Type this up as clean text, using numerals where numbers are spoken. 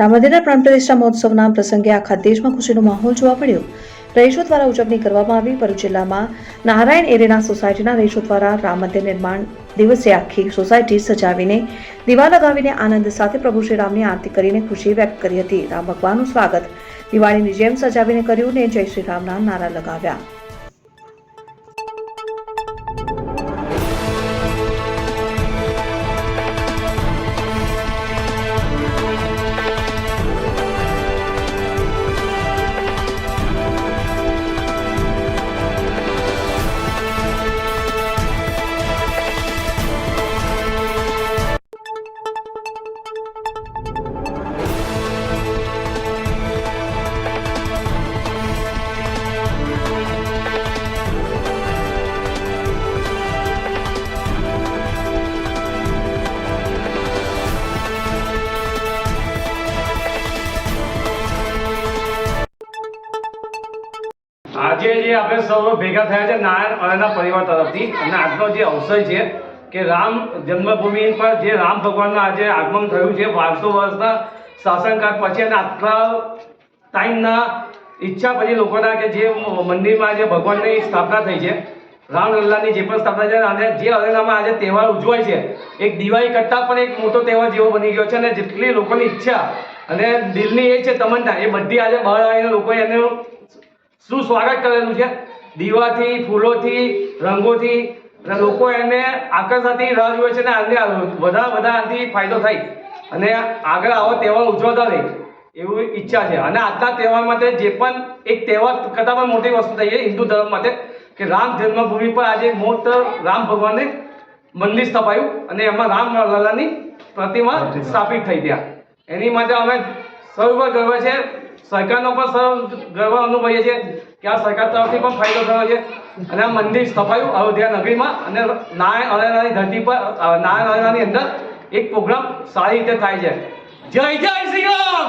રામ મંદિરના પ્રાણ પ્રતિષ્ઠા મહોત્સવના પ્રસંગે આખા દેશમાં ખુશીનો માહોલ જોવા મળ્યો। રહીશો દ્વારા ઉજવણી કરવામાં આવી। ભરૂચ જિલ્લામાં નારાયણ એરેના સોસાયટીના રહીશો દ્વારા રામ મંદિર નિર્માણ દિવસે આખી સોસાયટી સજાવીને દીવા લગાવીને આનંદ સાથે પ્રભુ શ્રી રામની આરતી કરીને ખુશી વ્યક્ત કરી હતી। રામ ભગવાનનું સ્વાગત દિવાળીની જેમ સજાવીને કર્યું ને જય શ્રી રામના નારા લગાવ્યા। આજે જે આપણે સૌ ભેગા થયા છે નારાયણ અરેના પરિવાર તરફથી અને આજનો જે અવસર છે કે રામ જન્મભૂમિ પર જે રામ ભગવાનનું આજે આગમન થયું છે 1200 વર્ષના શાસનકાળ પછી અને આટલા ટાઈમના ઈચ્છા પછી લોકોના કે જે મંદિરમાં જે ભગવાનની સ્થાપના થઈ છે રામલલ્લાની જે પણ સ્થાપના છે અને જે અરેનામાં આજે તહેવાર ઉજવાય છે એક દિવાળી કરતાં પણ એક મોટો તહેવાર જેવો બની ગયો છે અને જેટલી લોકોની ઈચ્છા અને દિલની એ છે તમન્ના એ બધી આજે બહાર આવીને લોકોએ એને શું સ્વાગત કરેલું છે દીવાથી ફૂલોથી રંગોથી અને લોકો એને આકર્ષાથી રાહ જુએ છે અને આનાથી ફાયદો થાય અને આગળ આવો તહેવાર ઉજવતા રહે એવું ઈચ્છા છે। અને આજના તહેવાર માટે જે પણ એક તહેવાર કરતાં પણ મોટી વસ્તુ થઈ છે હિન્દુ ધર્મ માટે કે રામ જન્મભૂમિ પર આજે મોટો રામ ભગવાનને મંદિર સ્થપાયું અને એમાં રામ લલ્લાની પ્રતિમા સ્થાપિત થઈ ત્યાં એની માટે અમે સૌ પર ગર્વ છે। સરકારનો પણ સૌ ગર્વ અનુભવીએ છીએ કે આ સરકાર તરફથી પણ ફાયદો થયો છે અને આ મંદિર સ્થપાયું અયોધ્યા નગરીમાં અને નારાયણ અરેનાની ધરતી પર નારાયણ અરેનાની અંદર એક પ્રોગ્રામ સારી રીતે થાય છે। જય જય શ્રી રામ।